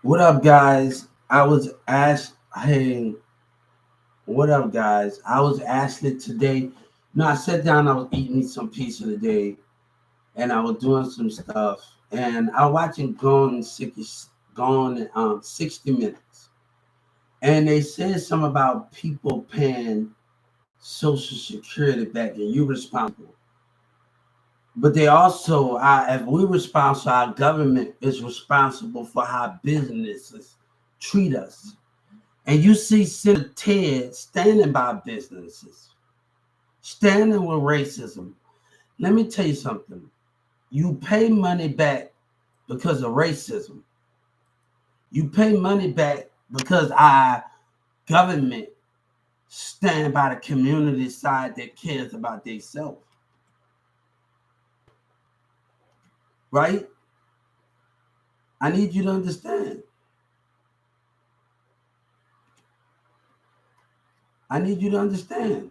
What up, guys? I was asked, hey, what up, guys? I was asked it today. No, I sat down, I was eating me some pizza today, and I was doing some stuff, and I was watching Gone 60 Minutes. And they said something about people paying Social Security back, and you responsible. But they also, if we responsible, our government is responsible for how businesses treat us. And you see Senator Ted standing by businesses, standing with racism. Let me tell you something. You pay money back because of racism. You pay money back because our government stand by the community side that cares about themselves. Right? I need you to understand. I need you to understand.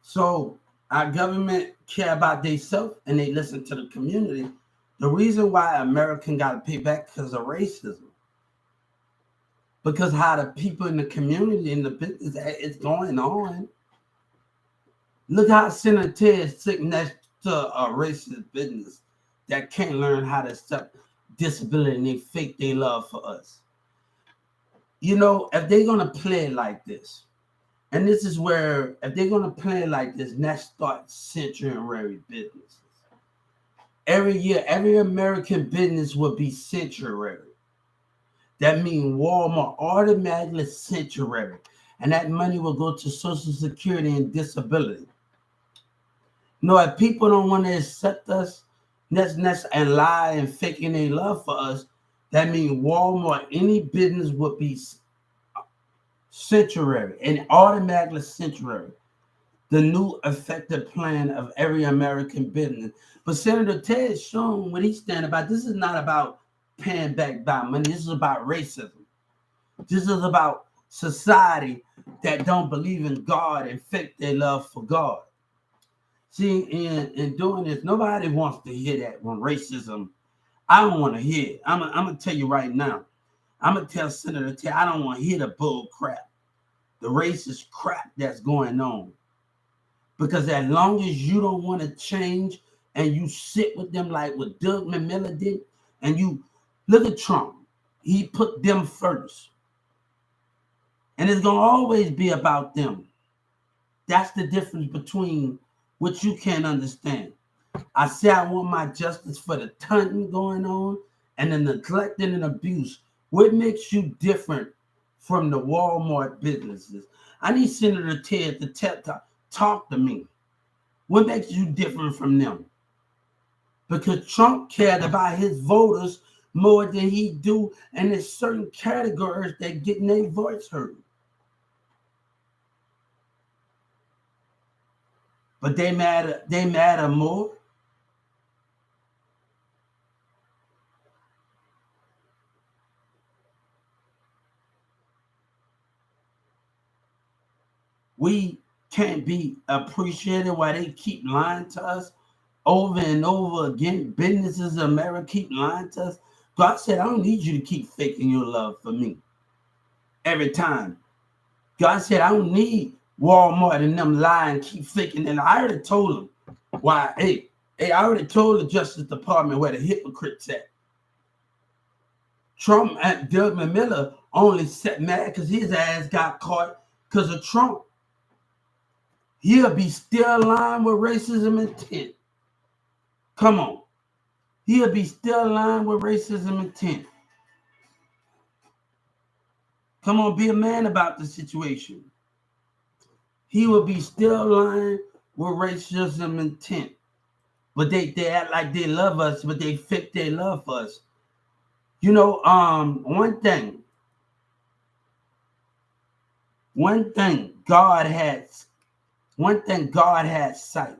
So our government care about themselves and they listen to the community. The reason why American got to pay back because of racism, because how the people in the community in the business is going on. Look how Senator Ted is sitting next to a racist business that can't learn how to accept disability and they fake their love for us. You know, if they're gonna play like this, and this is where if they're gonna play like this, next start sanctuary businesses. Every year, every American business will be sanctuary. That means Walmart automatically sanctuary. And that money will go to Social Security and disability. No, if people don't want to accept us and lie and faking their love for us, that means Walmart, any business would be sanctuary and automatically sanctuary. The new effective plan of every American business. But Senator Ted shown what he's standing about. This is not about paying back by money. This is about racism. This is about society that don't believe in God and fake their love for God. See, in doing this, nobody wants to hear that when racism. I don't want to hear it. I'm going to tell you right now. I'm going to tell Senator Ted, I don't want to hear the bull crap, the racist crap that's going on. Because as long as you don't want to change and you sit with them like what Doug Miller did, and you look at Trump, he put them first. And it's going to always be about them. That's the difference between what you can't understand. I say I want my justice for the taunting going on and the neglecting and abuse. What makes you different from the Walmart businesses? I need Senator Ted to talk to me. What makes you different from them? Because Trump cared about his voters more than he do, and there's certain categories that getting their voice heard. But they matter more. We can't be appreciated while they keep lying to us over and over again. Businesses in America keep lying to us. God said, I don't need you to keep faking your love for me every time. God said, I don't need Walmart and them lying, keep faking. And I already told them why. Hey, I already told the Justice Department where the hypocrites at. Trump and Doug Miller only set mad because his ass got caught because of Trump. He'll be still lying with racism intent. Come on. He'll be still lying with racism intent. Come on, be a man about the situation. He will be still lying with racism intent. But they act like they love us, but they fake their love for us. You know, one thing God had sight.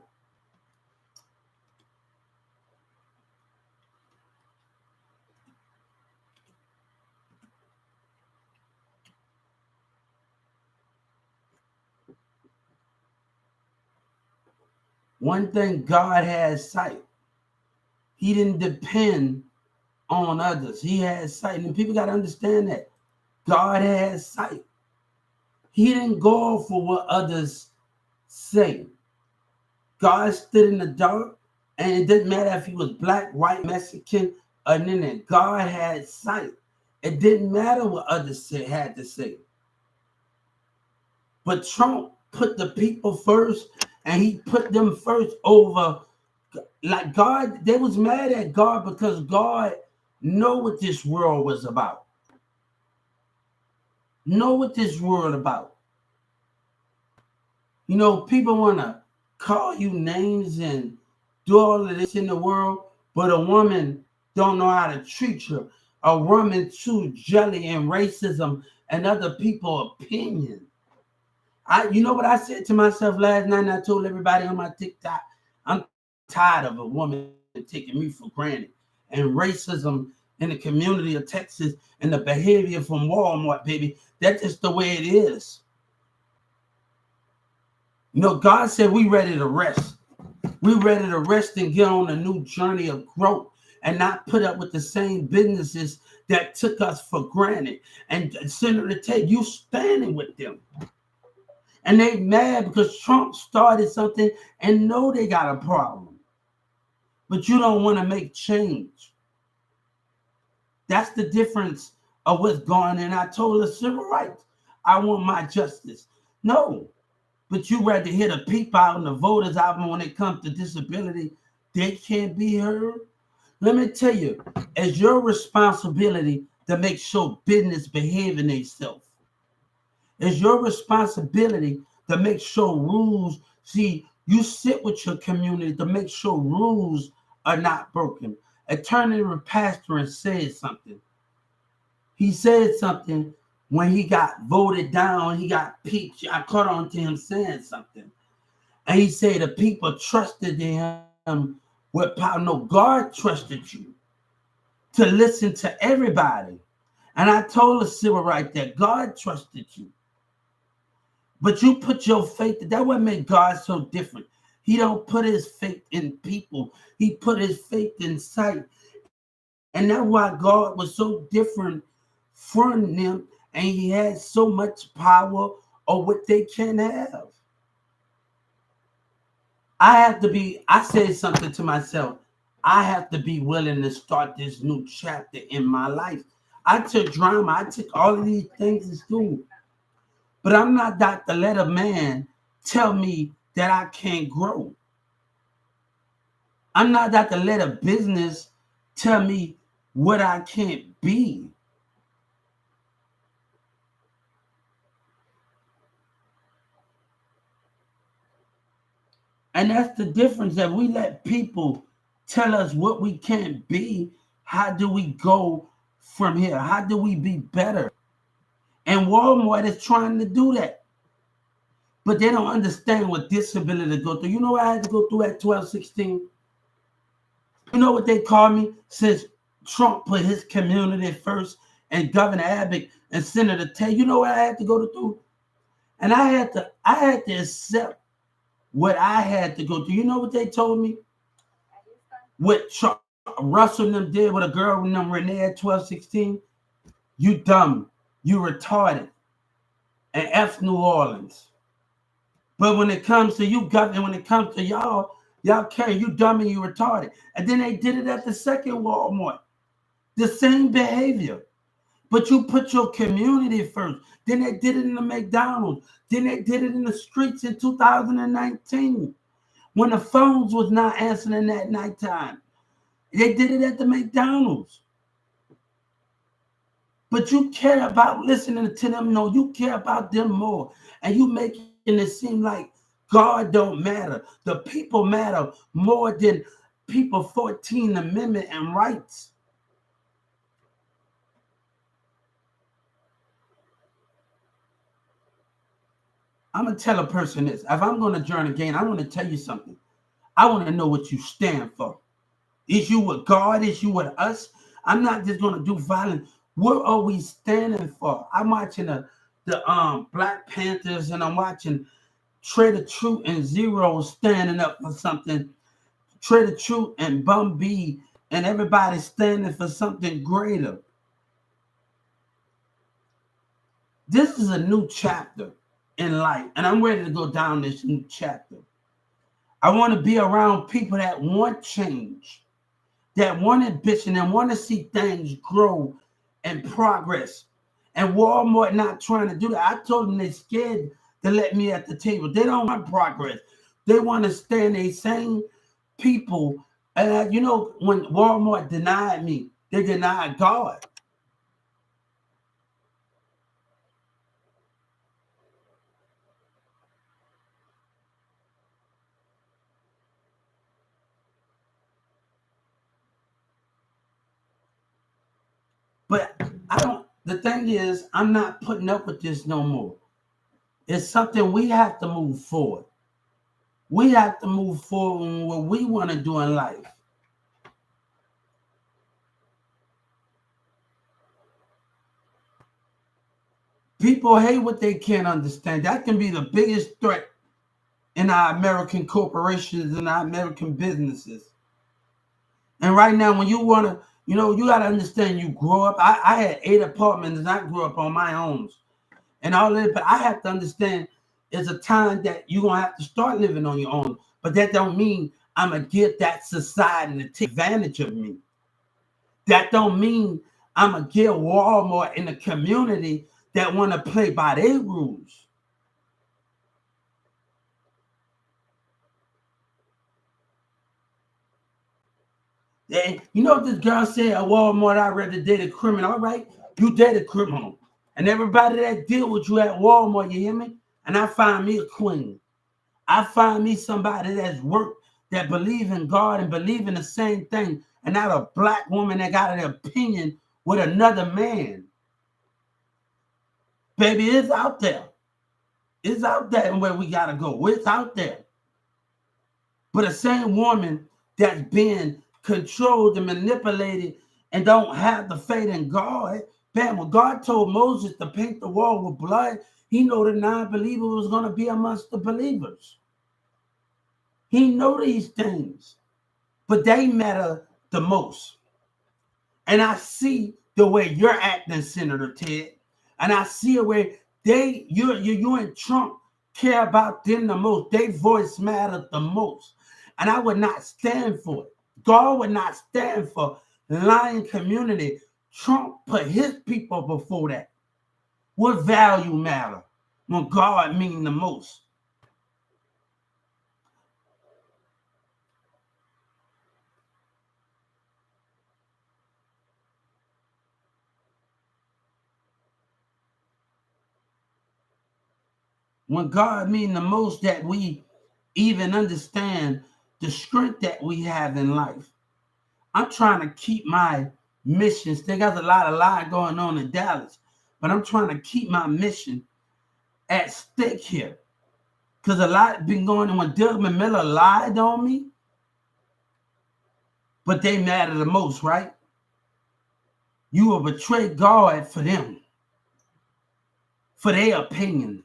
One thing, God has sight. He didn't depend on others. He has sight. And people got to understand that. God has sight. He didn't go for what others say. God stood in the dark, and it didn't matter if he was black, white, Mexican, or none. God had sight. It didn't matter what others had to say. But Trump put the people first, and he put them first over, like God. They was mad at God because God know what this world was about. Know what this world about. You know, people want to call you names and do all of this in the world, but a woman don't know how to treat you. A woman too jelly and racism and other people's opinion. You know what I said to myself last night, and I told everybody on my TikTok, I'm tired of a woman taking me for granted. And racism in the community of Texas and the behavior from Walmart, baby, that's just the way it is. You know, God said we ready to rest. We ready to rest and get on a new journey of growth and not put up with the same businesses that took us for granted. And Senator Tate, you standing with them. And they mad because Trump started something and know they got a problem. But you don't want to make change. That's the difference of what's going on. I told her civil rights. I want my justice. No. But you rather hear the people out and the voters out when it comes to disability, they can't be heard. Let me tell you, it's your responsibility to make sure business behaving themselves. It's your responsibility to make sure rules. See, you sit with your community to make sure rules are not broken. Attorney Pastor said something. He said something when he got voted down. He got peached. I caught on to him saying something. And he said the people trusted him with power. No, God trusted you to listen to everybody. And I told the civil rights that God trusted you. But you put your faith, that what made God so different. He don't put his faith in people. He put his faith in sight. And that's why God was so different from them. And he had so much power over what they can have. I said something to myself. I have to be willing to start this new chapter in my life. I took drama. I took all of these things in school. But I'm not that to let a man tell me that I can't grow. I'm not that to let a business tell me what I can't be. And that's the difference, that we let people tell us what we can't be. How do we go from here? How do we be better? And Walmart is trying to do that. But they don't understand what disability go through. You know what I had to go through at 12, 16? You know what they call me since Trump put his community first and Governor Abbott and Senator Tate? You know what I had to go through? And I had to accept what I had to go through. You know what they told me? What Russell and them did with a girl named Renee at 12, 16? You dumb. You retarded. And F New Orleans. But when it comes to you, government, when it comes to y'all carry you dumb and you retarded. And then they did it at the second Walmart. The same behavior. But you put your community first. Then they did it in the McDonald's. Then they did it in the streets in 2019. When the phones was not answering at nighttime. They did it at the McDonald's. But you care about listening to them. No, you care about them more. And you making it seem like God don't matter. The people matter more than people 14th Amendment and rights. I'm going to tell a person this. If I'm going to join again, I want to tell you something. I want to know what you stand for. Is you with God? Is you with us? I'm not just going to do violence. What are we standing for? I'm watching the Black Panthers, and I'm watching Trader Truth and Zero standing up for something. Trader Truth and Bum B and everybody standing for something greater. This is a new chapter in life, and I'm ready to go down this new chapter. I want to be around people that want change, that want ambition and want to see things grow and progress. And Walmart not trying to do that. I told them they're scared to let me at the table. They don't want progress. They want to stay in the same people. And when Walmart denied me, they denied God. But the thing is, I'm not putting up with this no more. It's something we have to move forward. We have to move forward in what we want to do in life. People hate what they can't understand. That can be the biggest threat in our American corporations and our American businesses. And right now, when you want to, you got to understand, you grow up. I had 8 apartments and I grew up on my own. And all that, but I have to understand there's a time that you're going to have to start living on your own. But that don't mean I'm going to get that society to take advantage of me. That don't mean I'm going to get Walmart in the community that want to play by their rules. And this girl said at Walmart, I'd rather date a criminal. All right, you date a criminal. And everybody that deal with you at Walmart, you hear me? And I find me a queen. I find me somebody that's worked, that believe in God and believe in the same thing, and not a black woman that got an opinion with another man. Baby, it's out there. It's out there and where we got to go. It's out there. But the same woman that's being controlled and manipulated and don't have the faith in God. Bam, when God told Moses to paint the wall with blood, he knew the non-believer was going to be amongst the believers. He knew these things, but they matter the most. And I see the way you're acting, Senator Ted, and I see the way you and Trump care about them the most. Their voice matters the most. And I would not stand for it. God would not stand for lying community. Trump put his people before that. What value matter when God mean the most? When God mean the most, that we even understand the strength that we have in life. I'm trying to keep my missions. They got a lot of lie going on in Dallas, but I'm trying to keep my mission at stake here. Because a lot been going on when Doug Miller lied on me, but they matter the most, right? You will betray God for them, for their opinion.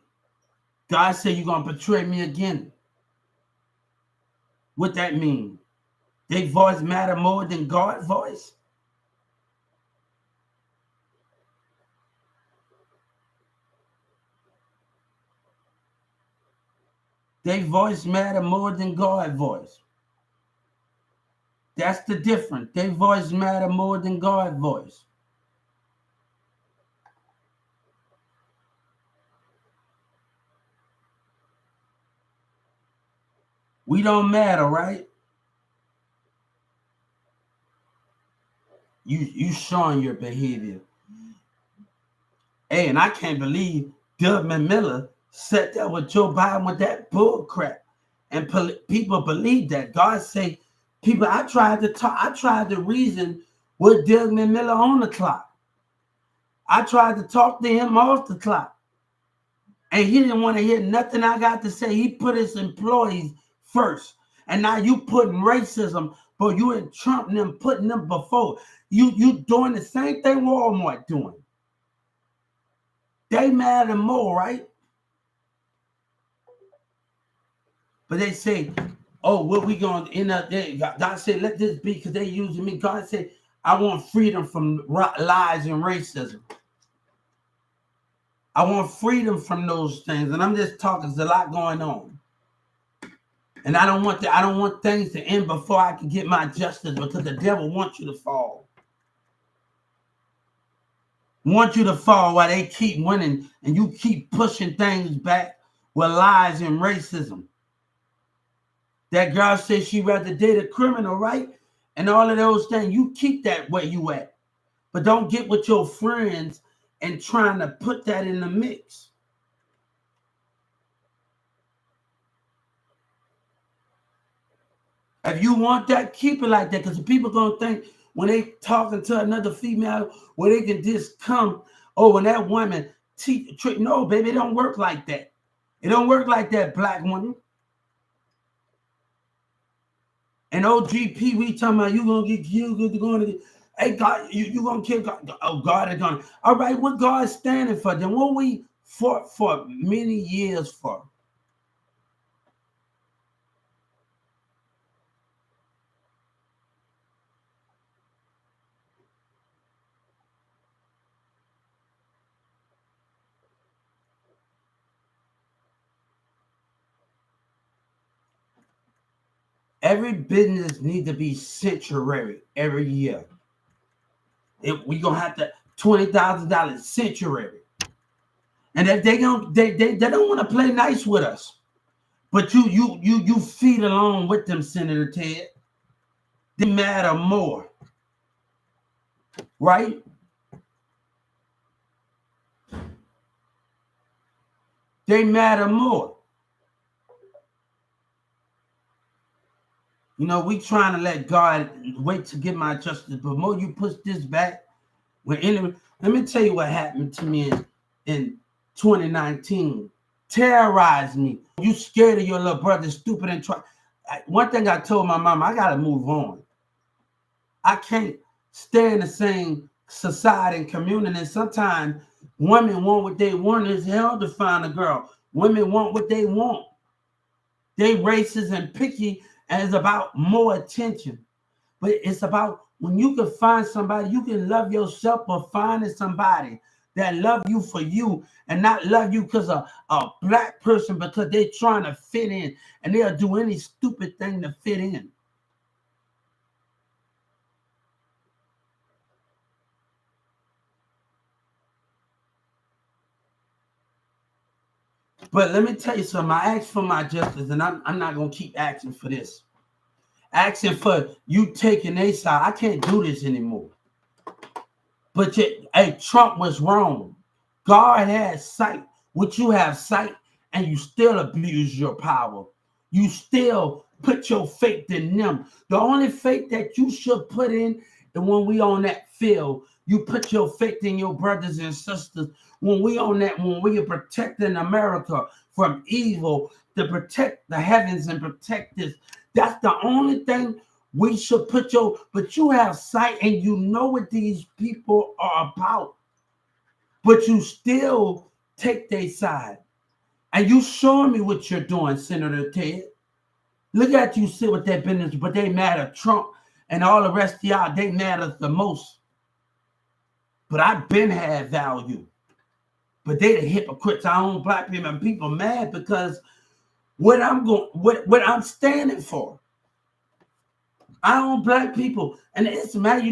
God said you're going to betray me again. What that mean? Their voice matter more than God's voice? Their voice matter more than God's voice. That's the difference. Their voice matter more than God's voice. We don't matter, right? You showing your behavior. Hey, and I can't believe Doug Miller sat there with Joe Biden with that bull crap. And people believe that. God say, people, I tried to reason with Doug Miller on the clock. I tried to talk to him off the clock. And he didn't want to hear nothing I got to say. He put his employees first. And now you putting racism, but you and Trump and them putting them before. You doing the same thing Walmart doing. They matter more, right? But they say, oh, what we going to end up there? God said, let this be, because they using me. God said, I want freedom from lies and racism. I want freedom from those things. And I'm just talking, there's a lot going on. And I don't want things to end before I can get my justice, because the devil wants you to fall. Want you to fall while they keep winning and you keep pushing things back with lies and racism. That girl says she rather date a criminal, right? And all of those things. You keep that where you at. But don't get with your friends and trying to put that in the mix. If you want that, keep it like that. Because people going to think when they talking to another female, where they can just come, oh, when that woman, no, baby, it don't work like that. It don't work like that, black woman. And OGP, we talking about you going to get killed, you're going to get, hey, God, you going to kill God. Oh, God is going to. All right, what God is standing for? Then what we fought for many years for? Every business needs to be sanctuary every year. We gonna have to $20,000 sanctuary, and if they don't want to play nice with us, but you feed along with them, Senator Ted. They matter more, right? They matter more. You know, we trying to let God wait to get my justice, but more you push this back. Let me tell you what happened to me in 2019. Terrorized me. You scared of your little brother, stupid and try. One thing I told my mom, I gotta move on. I can't stay in the same society and community. And sometimes women want what they want. It's hell to find a girl. Women want what they want. They racist and picky, and it's about more attention. But it's about when you can find somebody, you can love yourself, or finding somebody that love you for you and not love you because of a black person, because they're trying to fit in and they'll do any stupid thing to fit in. But let me tell you something. I asked for my justice, and I'm not going to keep asking for this. Asking for you taking a side. I can't do this anymore. But hey, Trump was wrong. God has sight, which you have sight, and you still abuse your power. You still put your faith in them. The only faith that you should put in, and when we on that field, you put your faith in your brothers and sisters. When we on that, when we are protecting America from evil, to protect the heavens and protect this, that's the only thing we should put but you have sight and you know what these people are about, but you still take their side. And you showing me what you're doing, Senator Ted. Look at you sit with that business, but they matter. Trump and all the rest of y'all, they matter the most. But I've been had value. But they the hypocrites. I own black people, and people mad because what I'm standing for. I own black people, and it's mad. We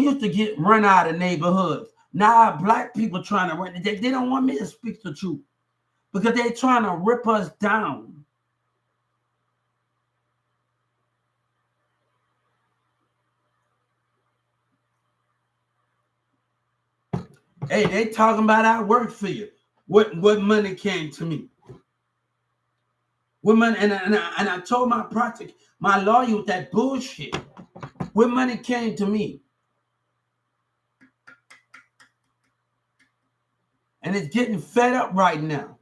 used to get run out of neighborhoods. Now black people trying to run. They don't want me to speak the truth because they're trying to rip us down. Hey, they talking about I work for you. What money came to me? What money? And I told my lawyer with that bullshit. What money came to me? And it's getting fed up right now.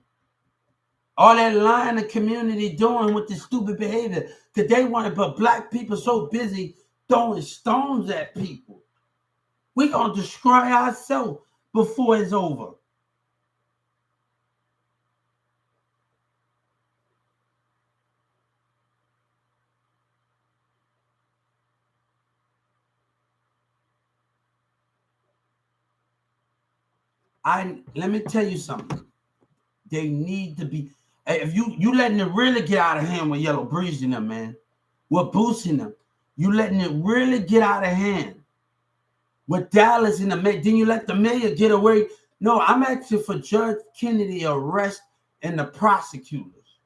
All that lying the community doing with the stupid behavior, because they want to put black people so busy throwing stones at people. We're going to destroy ourselves before it's over. Let me tell you something. They need to be. If you letting it really get out of hand with Yellow Breeze in them, man, with boosting them, you letting it really get out of hand with Dallas in the mayor. Then you let the mayor get away. No, I'm asking for Judge Kennedy arrest and the prosecutors.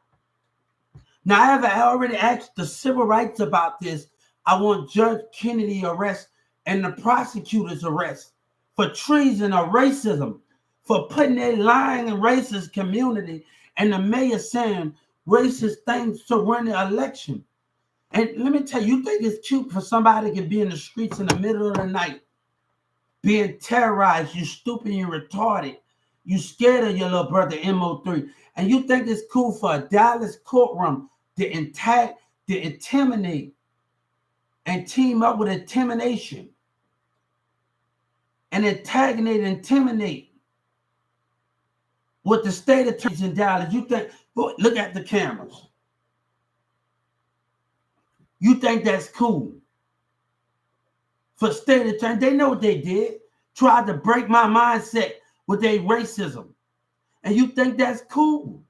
Now, I have already asked the civil rights about this. I want Judge Kennedy arrest and the prosecutors arrest for treason or racism, for putting a lying and racist community, and the mayor saying racist things to run the election. And let me tell you, you think it's cute for somebody to be in the streets in the middle of the night, being terrorized, you stupid, you retarded, you scared of your little brother MO3, and you think it's cool for a Dallas courtroom to intimidate and team up with intimidation and antagonate and intimidate with the state attorneys in Dallas. You think, look at the cameras. You think that's cool? For state attorney, they know what they did. Tried to break my mindset with their racism. And you think that's cool?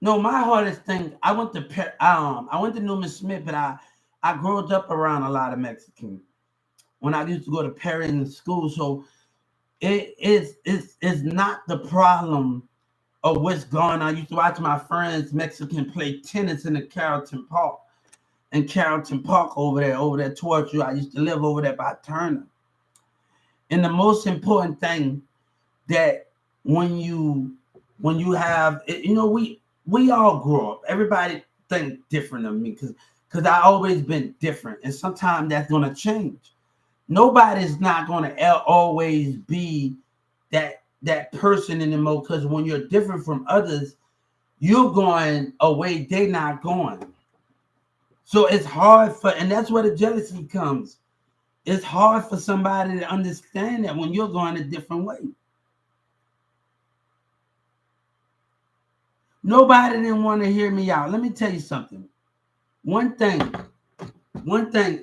No, my hardest thing, I went to Newman Smith, but I grew up around a lot of Mexicans when I used to go to Perry in school. So it's not the problem of what's going on. I used to watch my friends Mexican play tennis in the Carrollton Park. In Carrollton Park over there towards you. I used to live over there by Turner. And the most important thing that when you have, we all grow up. Everybody think different of me because I always been different. And sometimes that's going to change. Nobody's not going to always be that person anymore, because when you're different from others, you're going away, they're not going. So it's hard and that's where the jealousy comes. It's hard for somebody to understand that when you're going a different way. Nobody didn't want to hear me out. Let me tell you something. One thing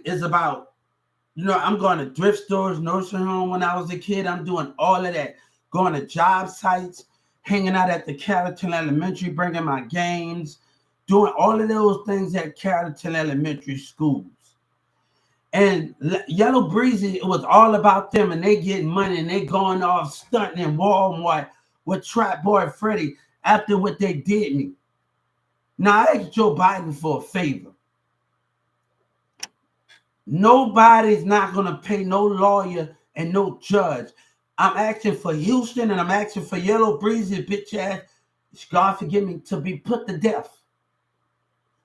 is about, I'm going to thrift stores, nursing home when I was a kid. I'm doing all of that. Going to job sites, hanging out at the Carrollton Elementary, bringing my games, doing all of those things at Carrollton Elementary schools. And Yellow Breezy, it was all about them, and they getting money, and they going off stunting in Walmart with Trap Boy Freddy after what they did me. Now, I asked Joe Biden for a favor. Nobody's not going to pay no lawyer and no judge. I'm asking for Houston, and I'm asking for Yellow Breezy, bitch ass, God forgive me, to be put to death.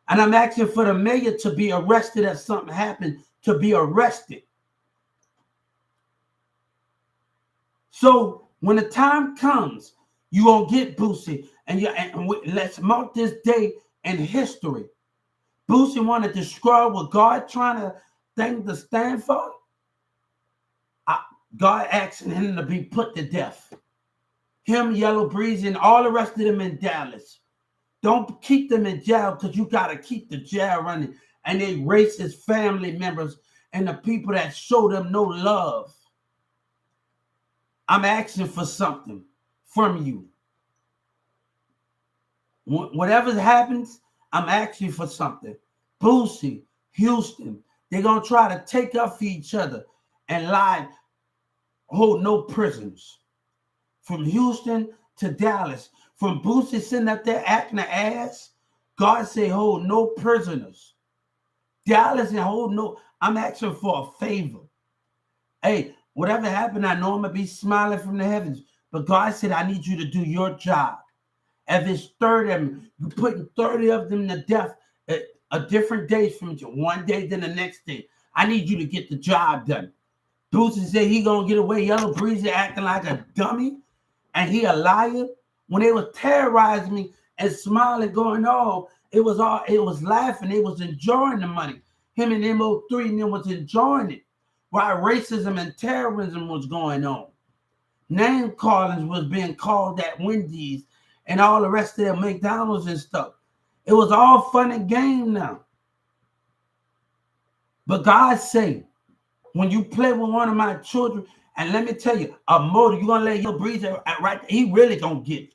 And I'm asking for the mayor to be arrested if something happened, to be arrested. So when the time comes, you gonna get Boosie, and let's mark this day in history. Boosie wanted to destroy what God trying to stand for. God asking him to be put to death. Him, Yellow Breezy, and all the rest of them in Dallas. Don't keep them in jail, because you got to keep the jail running. And they racist family members and the people that show them no love. I'm asking for something from you. Whatever happens, I'm asking for something. Boosie, Houston, they're going to try to take up for each other and lie, hold no prisoners. From Houston to Dallas, from Boosie sitting up there acting an ass, God say hold no prisoners. Dallas and hold no, I'm asking for a favor. Hey, whatever happened, I know I'm going to be smiling from the heavens, but God said I need you to do your job. If it's 30 of them, you're putting 30 of them to death at a different day from one day than the next day. I need you to get the job done. Boosie said he going to get away. Yellow Breezy acting like a dummy, and he a liar. When they was terrorizing me and smiling, going, oh, it was laughing. They was enjoying the money. Him and MO3 and them was enjoying it while racism and terrorism was going on. Name callings was being called at Wendy's and all the rest of their McDonald's and stuff. It was all fun and game now. But God say, when you play with one of my children, and let me tell you, a motor, you're going to let your breathe right, he really going to get it.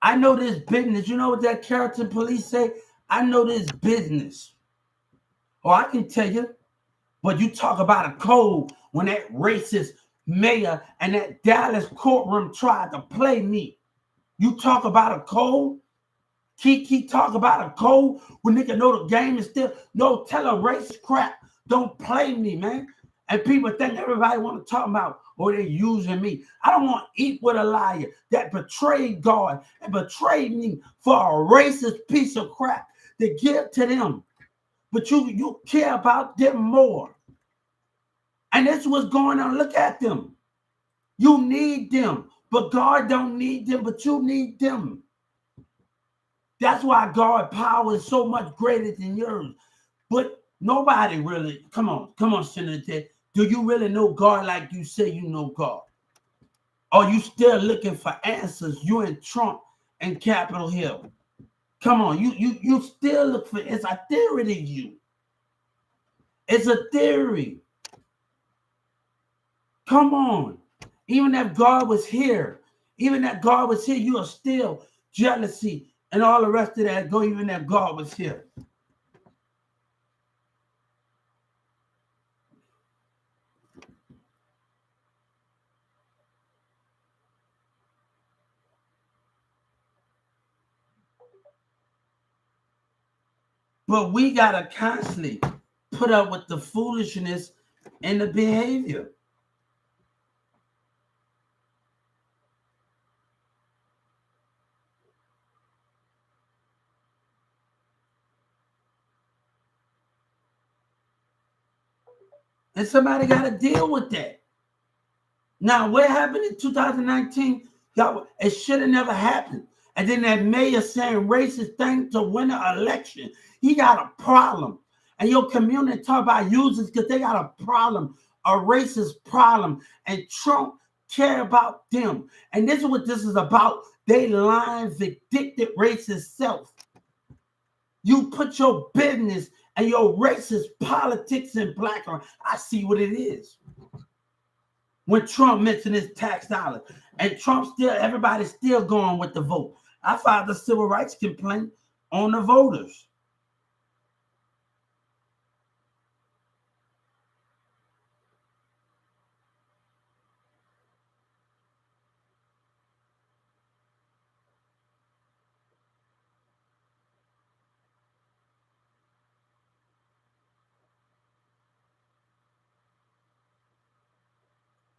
I know this business. You know what that character police say? I know this business. Or I can tell you, but you talk about a code when that racist mayor and that Dallas courtroom tried to play me. You talk about a code? Kiki talk about a code when nigga know the game is still. No, tell a racist crap. Don't play me, man. And people think everybody want to talk about, or they're using me. I don't want to eat with a liar that betrayed God and betrayed me for a racist piece of crap to give to them. But you care about them more. And that's what's going on. Look at them. You need them, but God don't need them, but you need them. That's why God's power is so much greater than yours. But nobody really, come on, Senator Ted. Do you really know God like you say you know God? Or you still looking for answers? You and Trump and Capitol Hill. Come on, you still look for, it's a theory to you. It's a theory. Come on. Even if God was here, you are still jealousy and all the rest of that go, even if God was here. But we got to constantly put up with the foolishness and the behavior. And somebody got to deal with that. Now, what happened in 2019? Y'all, it should have never happened. And then that mayor saying racist thing to win an election. He got a problem. And your community talk about users because they got a problem, a racist problem. And Trump care about them. And this is what this is about. They lying, vindictive, racist self. You put your business and your racist politics in black on. I see what it is. When Trump mentioned his tax dollars, and everybody's still going with the vote. I filed a civil rights complaint on the voters.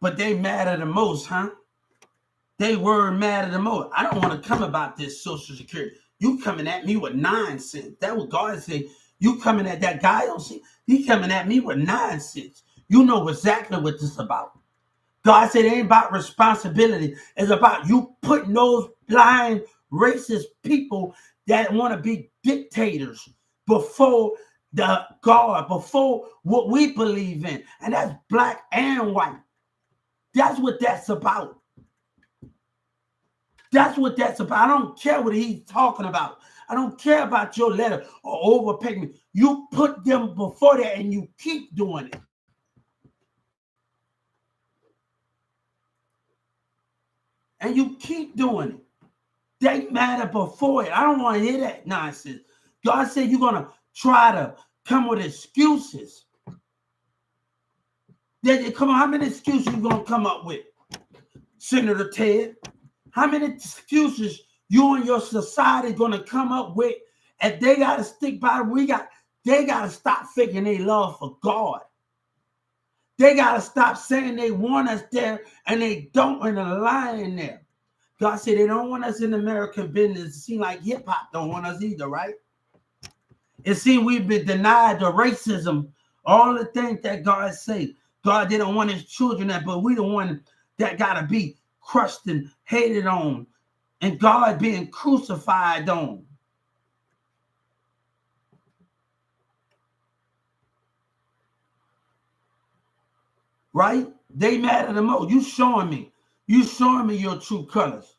But they mad at the most, huh? They were mad at the most. I don't want to come about this Social Security. You coming at me with nonsense. That was God said. You coming at that guy on see? He coming at me with nonsense. You know exactly what this is about. God said it ain't about responsibility. It's about you putting those blind, racist people that want to be dictators before the God, before what we believe in. And that's black and white. That's what that's about. That's what that's about. I don't care what he's talking about. I don't care about your letter or overpayment. You put them before that and you keep doing it. And you keep doing it. They matter before it. I don't want to hear that nonsense. God said you're going to try to come with excuses. Come on, how many excuses you going to come up with, Senator Ted? How many excuses you and your society going to come up with? And they got to stick by they got to stop faking their love for God. They got to stop saying they want us there and they don't, and they're lying there. God said they don't want us in American business. It seems like hip hop don't want us either, right? It seems we've been denied the racism, all the things that God said. God didn't want his children that, but we the one that got to be crushed and hated on, and God being crucified on. Right? They matter the most. You showing me your true colors.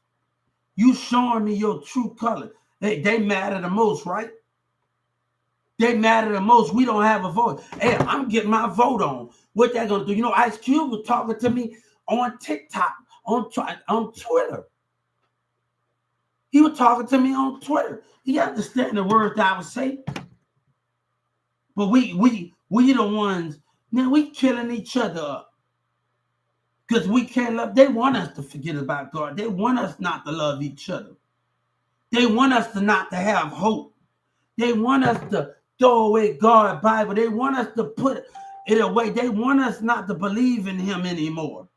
You showing me your true color. They matter the most, right? They matter the most. We don't have a vote. Hey, I'm getting my vote on. What they're gonna do? You know, Ice Cube was talking to me on TikTok, on Twitter. He was talking to me on Twitter. He understand the words that I was saying. But we the ones, man, we killing each other up. Because we can't love. They want us to forget about God. They want us not to love each other. They want us to not to have hope. They want us to throw away God's Bible. They want us to put it away. They want us not to believe in him anymore.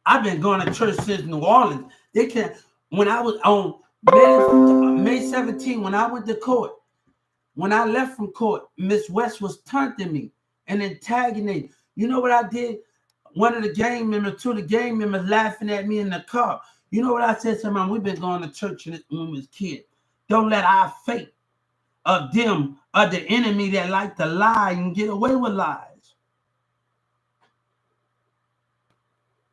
I've been going to church since New Orleans. They can't. When I was on May 17, when I went to court, when I left from court, Miss West was taunting me and antagonising. You know what I did? One of the gang members, two of the gang members laughing at me in the car. You know what I said to them? We've been going to church when we was kids. Don't let our fate of them, of the enemy that like to lie and get away with lies.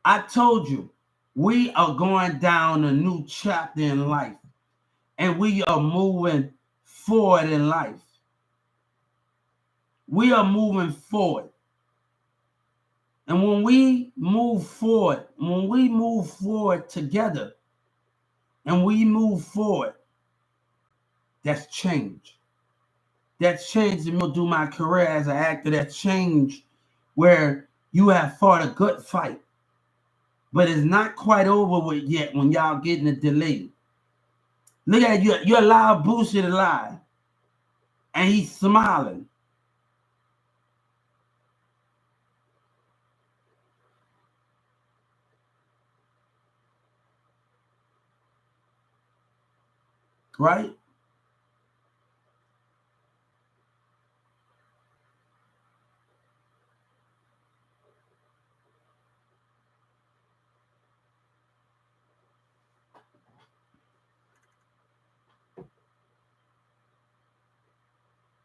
I told you, we are going down a new chapter in life, and we are moving forward in life. We are moving forward. And when we move forward together, and we move forward, that's change. That's change. And we'll do my career as an actor. That's change where you have fought a good fight, but it's not quite over with yet when y'all getting a delay. Look at you. You allow Boosie to lie, and he's smiling. Right?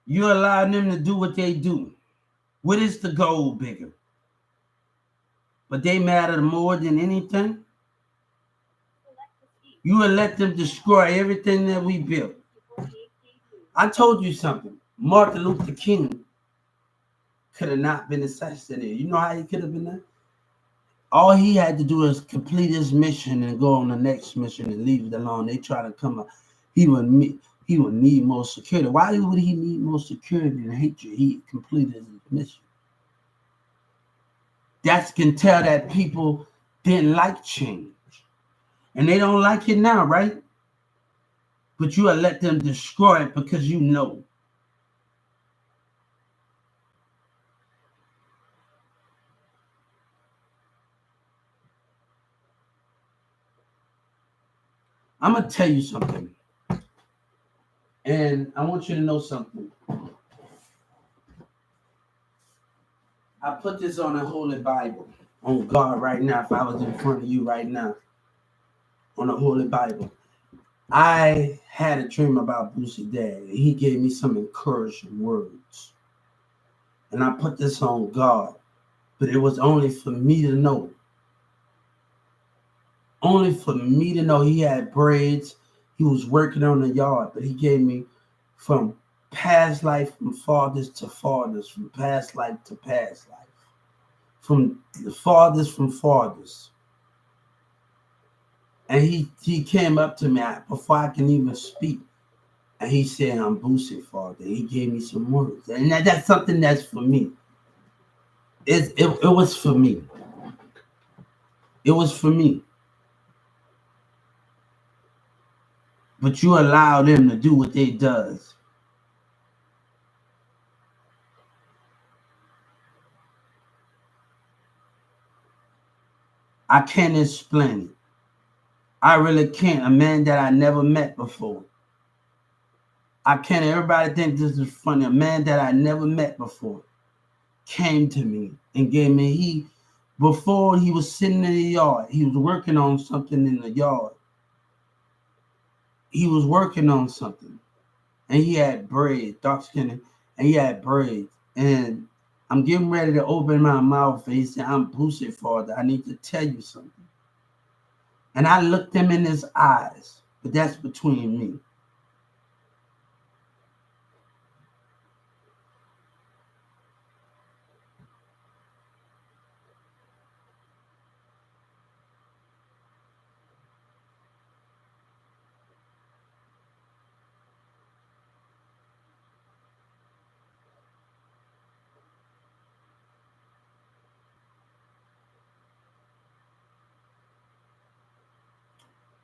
You allow them to do what they do. What is the goal bigger? But they matter more than anything. You will let them destroy everything that we built. I told you something. Martin Luther King could have not been assassinated. You know how he could have been there? All he had to do is complete his mission and go on the next mission and leave it alone. They try to come up. He would need more security. Why would he need more security and hatred? He completed his mission. That can tell that people didn't like change. And they don't like it now, right? But you will let them destroy it because you know. I'm going to tell you something. And I want you to know something. I put this on the Holy Bible, on God right now, if I was in front of you right now, on the Holy Bible. I had a dream about Boosie Dad. He gave me some encouraging words. And I put this on God. But it was only for me to know. Only for me to know. He had braids. He was working on the yard. But he gave me from past life, from fathers to fathers, from past life to past life. From the fathers from fathers. And he came up to me before I can even speak. And he said, I'm Boosie, Father. He gave me some words. And that's something that's for me. It was for me. It was for me. But you allow them to do what they does. I can't explain it. I really can't. A man that I never met before. I can't. Everybody think this is funny. A man that I never met before came to me and gave me, before he was sitting in the yard, he was working on something in the yard. He was working on something. And he had braids, dark skin, and he had braids. And I'm getting ready to open my mouth, and he said, I'm Boosie, Father. I need to tell you something. And I looked him in his eyes, but that's between me.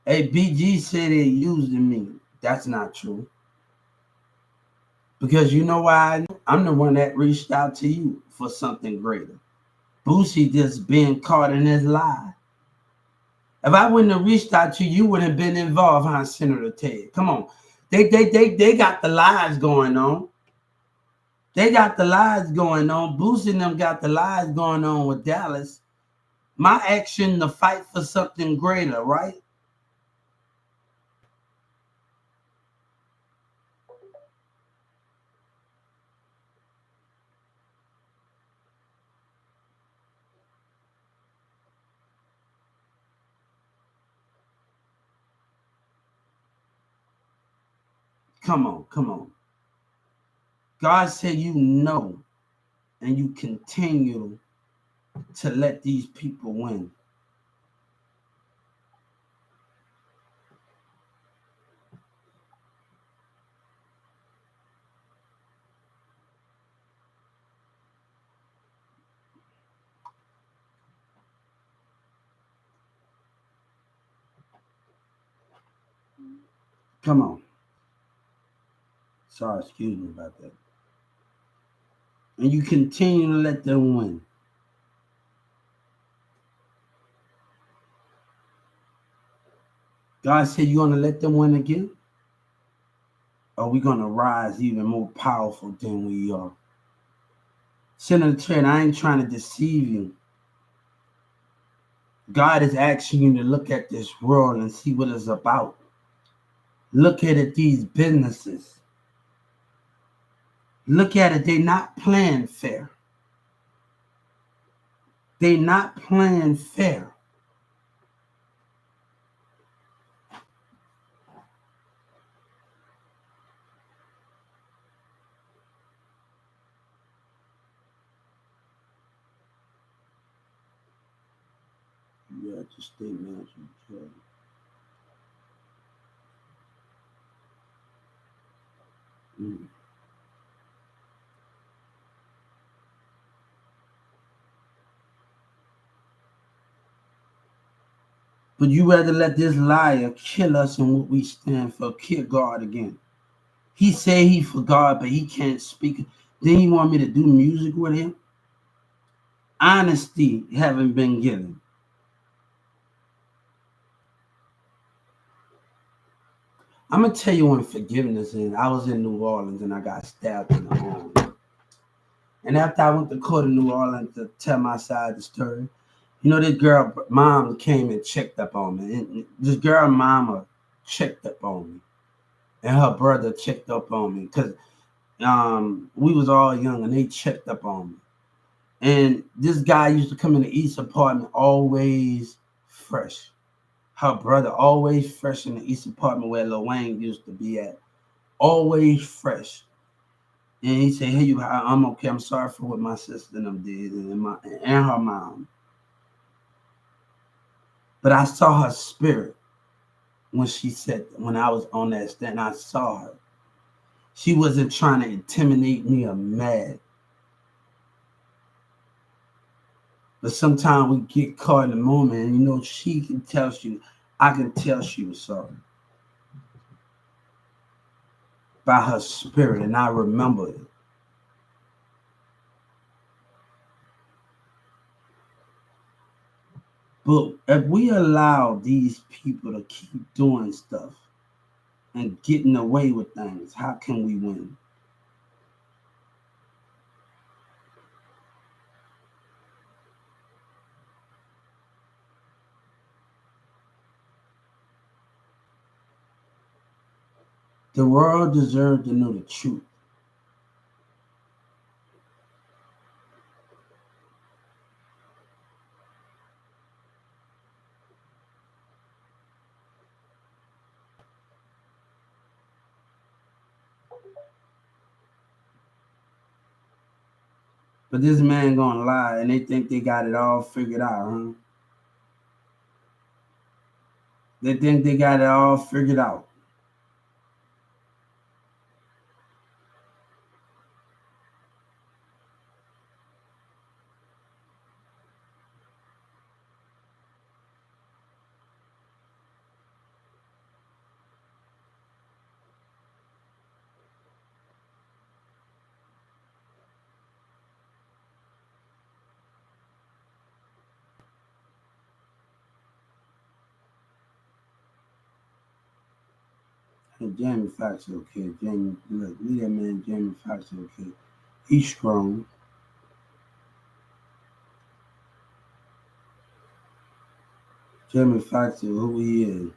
Hey, BG said they using me. That's not true. Because you know why? I'm the one that reached out to you for something greater. Boosie just being caught in his lie. If I wouldn't have reached out to you, you wouldn't have been involved, huh, Senator Ted? Come on. They got the lies going on. They got the lies going on. Boosie and them got the lies going on with Dallas. My action to fight for something greater, right? Come on, come on. God said you know and you continue to let these people win. Come on. Sorry, excuse me about that. And you continue to let them win. God said you're going to let them win again? Or are we going to rise even more powerful than we are? Senator Ted, I ain't trying to deceive you. God is asking you to look at this world and see what it's about. Look at it, these businesses. Look at it, they're not playing fair. They're not playing fair. You have to stay management. Mm. But you rather let this liar kill us and what we stand for, kill God again. He say he for God, but he can't speak. Then you want me to do music with him? Honesty haven't been given. I'm gonna tell you when forgiveness is. I was in New Orleans and I got stabbed in the arm. And after I went to court in New Orleans to tell my side of the story, you know, this girl mom came and checked up on me. And this girl mama checked up on me. And her brother checked up on me. Because we was all young and they checked up on me. And this guy used to come in the East apartment always fresh. Her brother always fresh in the East apartment where Lil Wayne used to be at. Always fresh. And he said, "Hey, I'm okay. I'm sorry for what my sister and them did and her mom. But I saw her spirit when she said, when I was on that stand, I saw her. She wasn't trying to intimidate me or mad. But sometimes we get caught in the moment and, you know, she can tell you, I can tell she was sorry by her spirit. And I remember it. But if we allow these people to keep doing stuff and getting away with things, how can we win? The world deserves to know the truth. But this man gonna lie and they think they got it all figured out, huh? They think they got it all figured out. Hey, Jamie Foxx okay. Jamie, look, leave that man Jamie Foxx okay. He's strong. Jamie Foxx is who he is.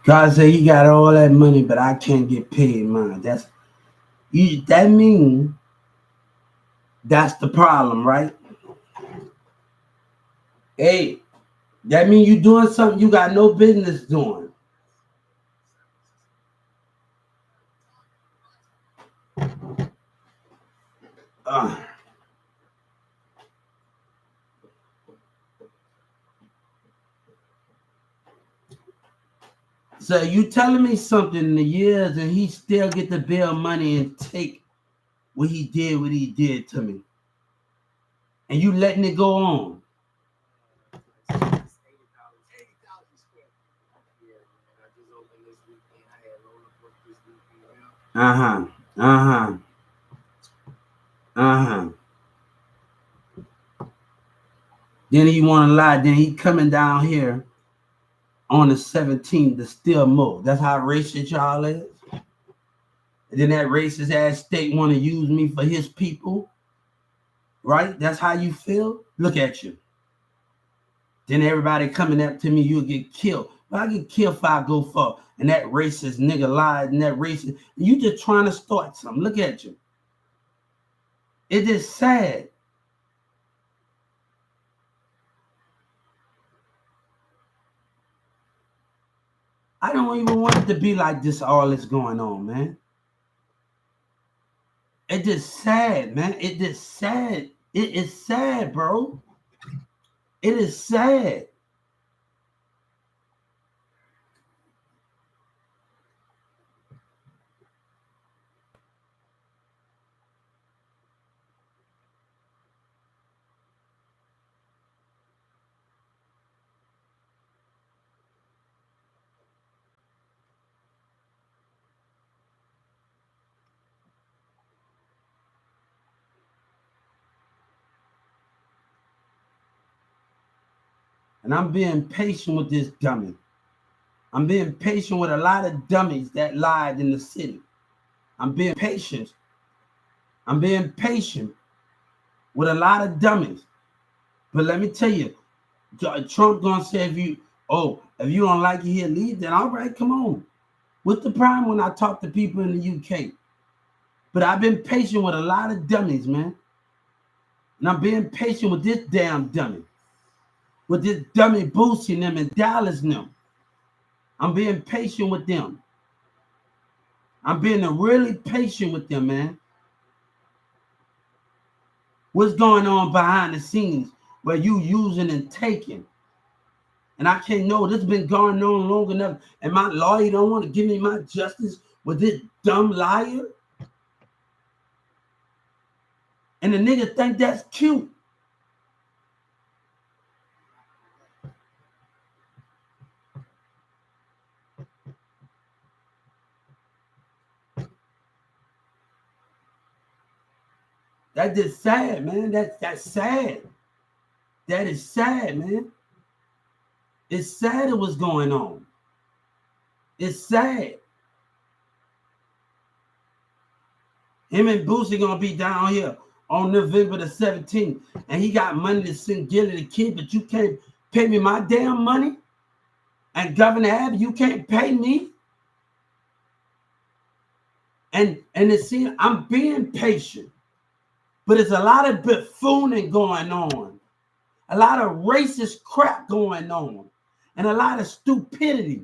God said he got all that money, but I can't get paid mine. That's you. That means that's the problem, right? Hey, that means you doing something you got no business doing. Uh, so you telling me something in the years and he still get the bill money and take what he did to me. And you letting it go on. Uh-huh. Uh-huh. Uh-huh. Then he want to lie. Then he coming down here on the 17th to steal more. That's how racist y'all is. And then that racist ass state want to use me for his people. Right? That's how you feel? Look at you. Then everybody coming up to me, you'll get killed. But I get killed if I go for. And that racist nigga lied and that racist. You just trying to start something. Look at you. It is sad. I don't even want it to be like this, all that's going on, man. It just sad, man. It just sad. It is sad, bro. It is sad. And I'm being patient with this dummy. I'm being patient with a lot of dummies that lied in the city. I'm being patient. I'm being patient with a lot of dummies. But let me tell you, Trump gonna say if you don't like it here, leave, then all right, come on. What's the problem when I talk to people in the UK? But I've been patient with a lot of dummies, man. And I'm being patient with this damn dummy. With this dummy boosting them and Dallas them. I'm being patient with them. I'm being really patient with them, man. What's going on behind the scenes where you using and taking? And I can't know this been going on long enough. And my lawyer don't want to give me my justice with this dumb liar. And the nigga think that's cute. That's just sad, man. That's sad. That is sad, man. It's sad what's going on. It's sad. Him and Boosie gonna be down here on November the 17th, and he got money to send Gilly the Kid, but you can't pay me my damn money. And Governor Abbott, you can't pay me. And it seems I'm being patient, but there's a lot of buffooning going on, a lot of racist crap going on, and a lot of stupidity.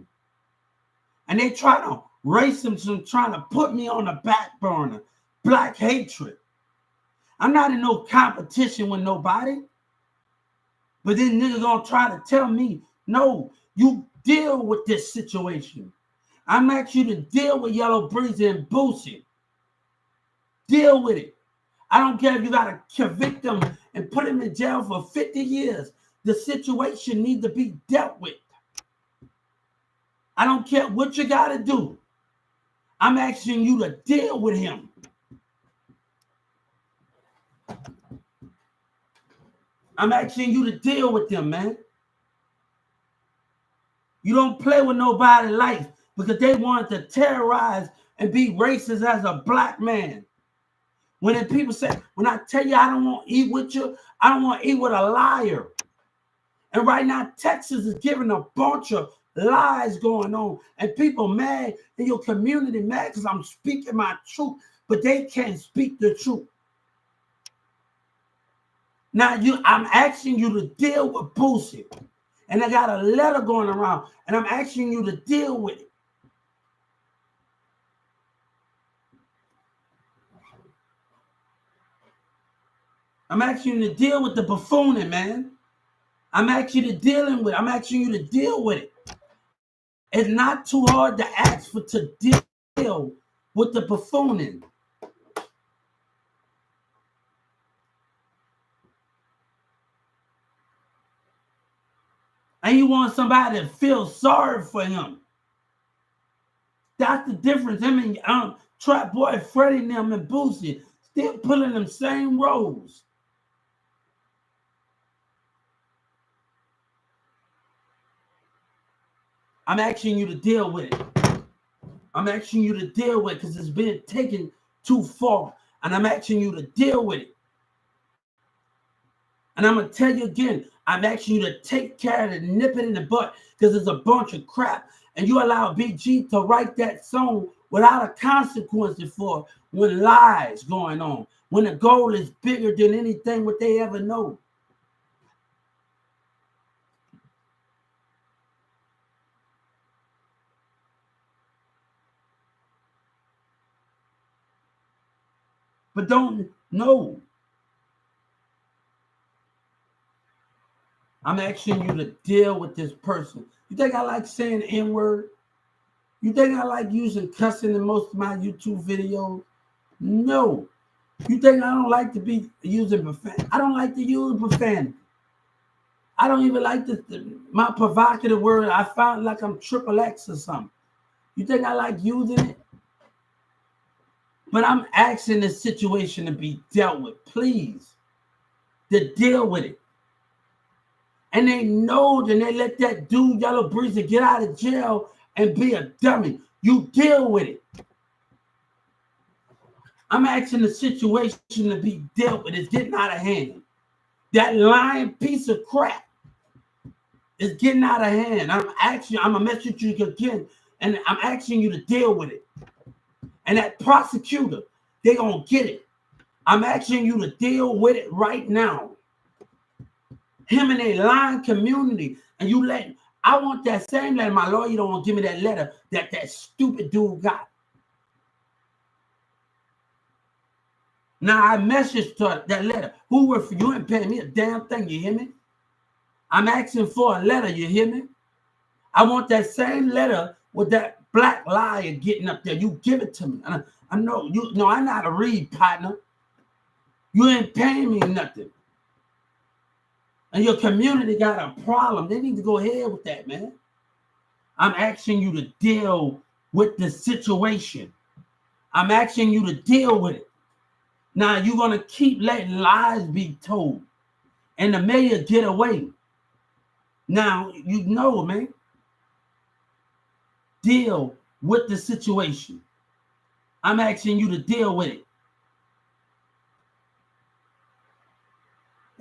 And they try to racism, trying to put me on the back burner, black hatred. I'm not in no competition with nobody. But then niggas gonna try to tell me, no, you deal with this situation. I'm asking you to deal with Yellow Breezy and Boosie. Deal with it. I don't care if you got to convict them and put them in jail for 50 years. The situation needs to be dealt with. I don't care what you got to do. I'm asking you to deal with him. I'm asking you to deal with them, man. You don't play with nobody's life because they wanted to terrorize and be racist as a black man. When the people say, when I tell you I don't want to eat with you, I don't want to eat with a liar. And right now, Texas is giving a bunch of lies going on. And people mad in your community, mad because I'm speaking my truth, but they can't speak the truth. Now, I'm asking you to deal with Boosie. And I got a letter going around, and I'm asking you to deal with it. I'm asking you to deal with the buffooning, man. I'm asking you to deal with it. It's not too hard to ask for to deal with the buffooning. And you want somebody to feel sorry for him. That's the difference. Him and Trap Boy Freddie and them and Boosie still pulling them same roles. I'm asking you to deal with it. I'm asking you to deal with it because it's been taken too far. And I'm asking you to deal with it. And I'm going to tell you again, I'm asking you to take care of it, nip it in the butt, because it's a bunch of crap. And you allow BG to write that song without a consequence for when lies going on, when the goal is bigger than anything what they ever know. But don't know. I'm asking you to deal with this person. You think I like saying the N-word? You think I like using cussing in most of my YouTube videos? No. You think I don't like to be using profanity? I don't like to use profanity. I don't even like my provocative word. I found like I'm triple X or something. You think I like using it? But I'm asking this situation to be dealt with, please. To deal with it. And they know that they let that dude, Yellow Breezy, get out of jail and be a dummy. You deal with it. I'm asking the situation to be dealt with. It's getting out of hand. That lying piece of crap is getting out of hand. I'm going to message you again, and I'm asking you to deal with it. And that prosecutor, they're going to get it. I'm asking you to deal with it right now. Him and a lying community, and you I want that same letter. My lawyer don't want to give me that letter that stupid dude got. Now I messaged her that letter. Who were for you ain't paying me a damn thing, you hear me? I'm asking for a letter, you hear me? I want that same letter with that black liar getting up there. You give it to me. I know you know I know how to read, partner. You ain't paying me nothing. And your community got a problem. They need to go ahead with that, man. I'm asking you to deal with the situation. I'm asking you to deal with it. Now, you're going to keep letting lies be told. And the mayor get away. Now, you know, man. Deal with the situation. I'm asking you to deal with it.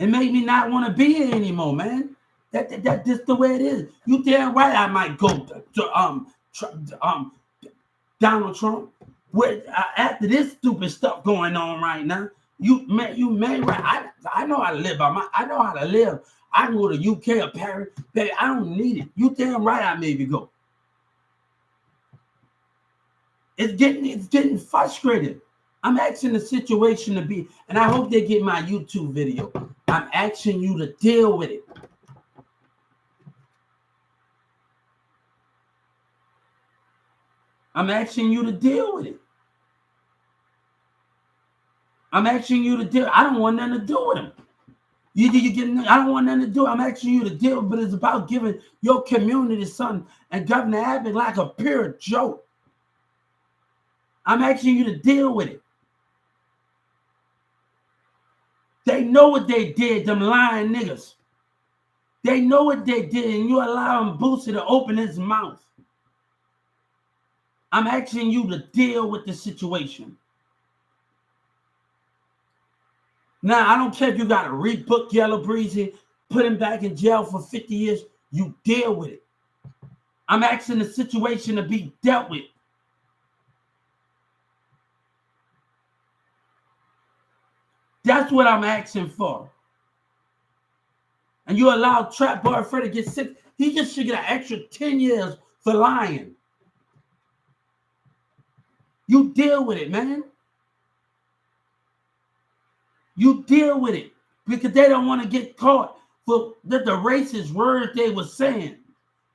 It made me not want to be here anymore, man. That just the way it is. You damn right I might go to Donald Trump. Where after this stupid stuff going on right now, you may right. I know how to live I know how to live. I can go to UK or Paris, baby. I don't need it. You damn right I maybe go. It's getting frustrated. I'm asking the situation to be, and I hope they get my YouTube video. I'm asking you to deal with it. I'm asking you to deal with it. I'm asking you to deal. I don't want nothing to do with him. I don't want nothing to do. I'm asking you to deal, but it's about giving your community something. And Governor Abbott like a pure joke. I'm asking you to deal with it. They know what they did, them lying niggas. They know what they did, and you allow him Boosie to open his mouth. I'm asking you to deal with the situation. Now, I don't care if you got to rebook Yellow Breezy, put him back in jail for 50 years. You deal with it. I'm asking the situation to be dealt with. That's what I'm asking for. And you allow Trap Boy Fred to get sick. He just should get an extra 10 years for lying. You deal with it, man. You deal with it. Because they don't want to get caught for the racist words they were saying.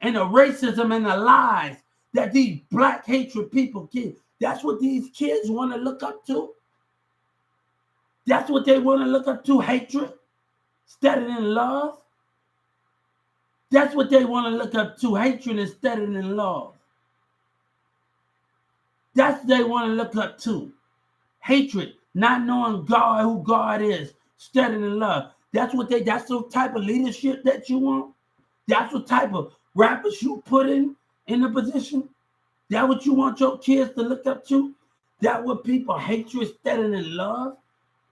And the racism and the lies that these black hatred people give. That's what these kids want to look up to. That's what they want to look up to, hatred, instead of in love. That's what they want to look up to, hatred instead of in love. That's what they want to look up to, hatred, not knowing God, who God is, instead of in love. That's the type of leadership that you want. That's what type of rappers you put in the position. That what you want your kids to look up to. That what people hatred instead of in love.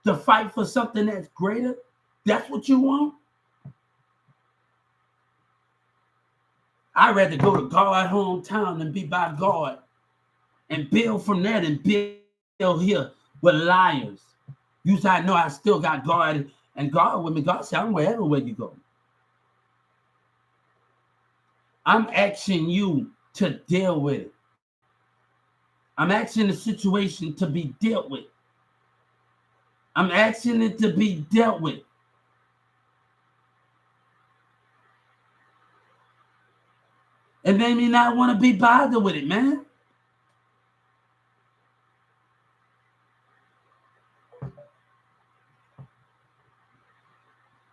To fight for something that's greater? That's what you want? I'd rather go to God's hometown and be by God and build from there than build here with liars. You say, I know I still got God and God with me. God said, I'm wherever you go. I'm asking you to deal with it. I'm asking the situation to be dealt with. I'm asking it to be dealt with. It made me not want to be bothered with it, man.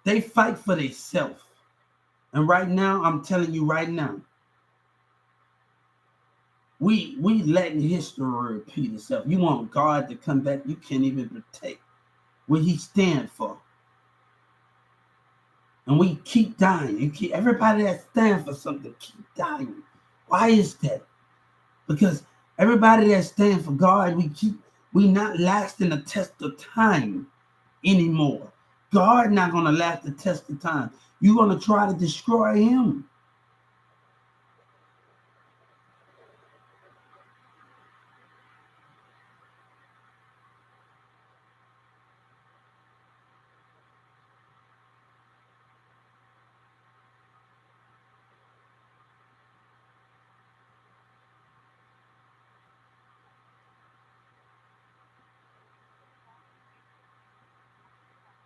They fight for themselves. And right now, I'm telling you right now, we letting history repeat itself. You want God to come back, you can't even protect what he stand for. And we keep dying. Everybody that stands for something keep dying. Why is that? Because everybody that stands for God, we not lasting the test of time anymore. God not gonna last the test of time. You're gonna try to destroy him.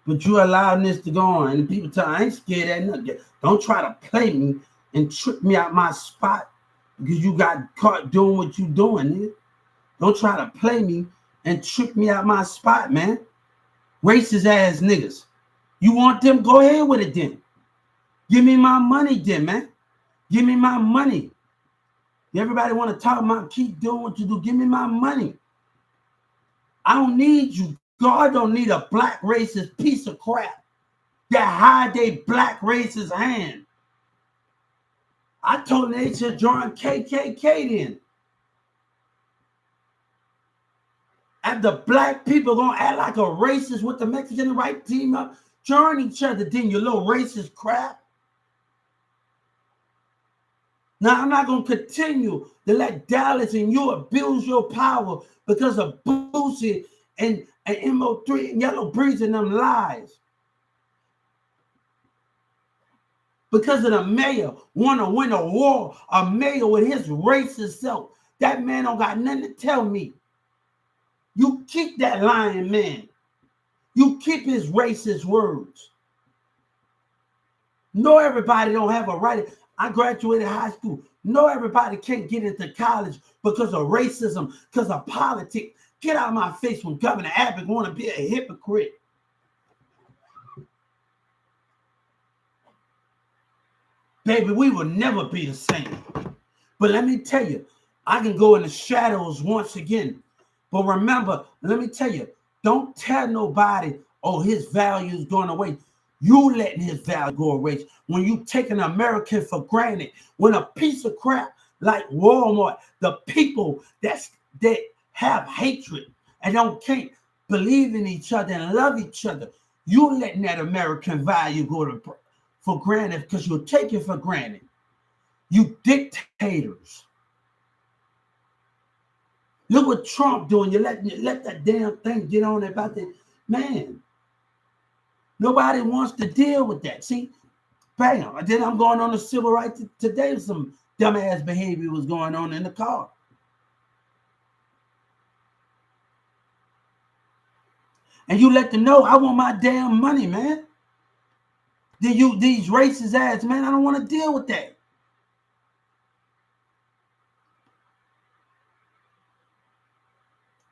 But you allowing this to go on, and people tell I ain't scared of nothing. Don't try to play me and trick me out my spot because you got caught doing what you doing, nigga. Don't try to play me and trick me out my spot, man. Racist ass niggas. You want them? Go ahead with it then. Give me my money then, man. Give me my money. Everybody want to talk about keep doing what you do. Give me my money. I don't need you. God don't need a black racist piece of crap that hide their black racist hand. I told them they should join KKK then. And the black people gonna act like a racist with the Mexican right team up, join each other, then you little racist crap. Now, I'm not going to continue to let Dallas and you abuse your power because of Boosie and MO3 and Yellow Breeze and them lies. Because of the mayor want to win a war, a mayor with his racist self. That man don't got nothing to tell me. You keep that lying man. You keep his racist words. No, everybody don't have a right. I graduated high school. No, everybody can't get into college because of racism, because of politics. Get out of my face when Governor Abbott want to be a hypocrite. Baby, we will never be the same. But let me tell you, I can go in the shadows once again. But remember, let me tell you, don't tell nobody, oh, his value is going away. You letting his value go away when you take an American for granted. When a piece of crap like Walmart, the people that have hatred and can't believe in each other and love each other, you letting that American value go for granted because you'll take it for granted. You dictators. Look what Trump doing. You let that damn thing get on about that. Man, nobody wants to deal with that. See, bam. And then I'm going on the civil rights today. Some dumbass behavior was going on in the car. And you let them know, I want my damn money, man. Then these racist ass, man, I don't want to deal with that.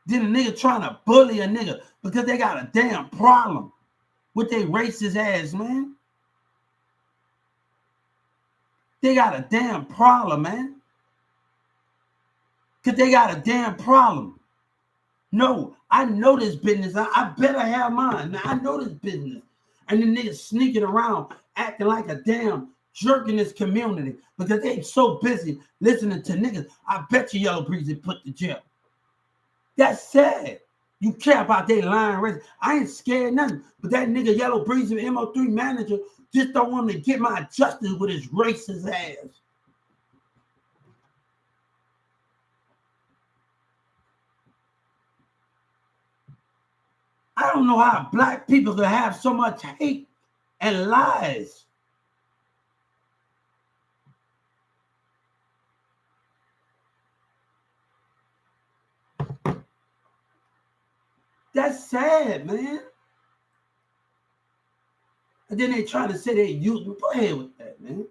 Then a nigga trying to bully a nigga because they got a damn problem with their racist ass, man. They got a damn problem, man. Because they got a damn problem. No, I know this business. I better have mine. Now, I know this business. And the niggas sneaking around, acting like a damn jerk in this community because they so busy listening to niggas. I bet you Yellow Breezy put to jail. That's sad. You care about they lying race. I ain't scared nothing. But that nigga Yellow Breezy MO3 manager just don't want me to get my justice with his racist ass. I don't know how black people can have so much hate and lies. That's sad, man. And then they try to say they use me. Go ahead with that, man.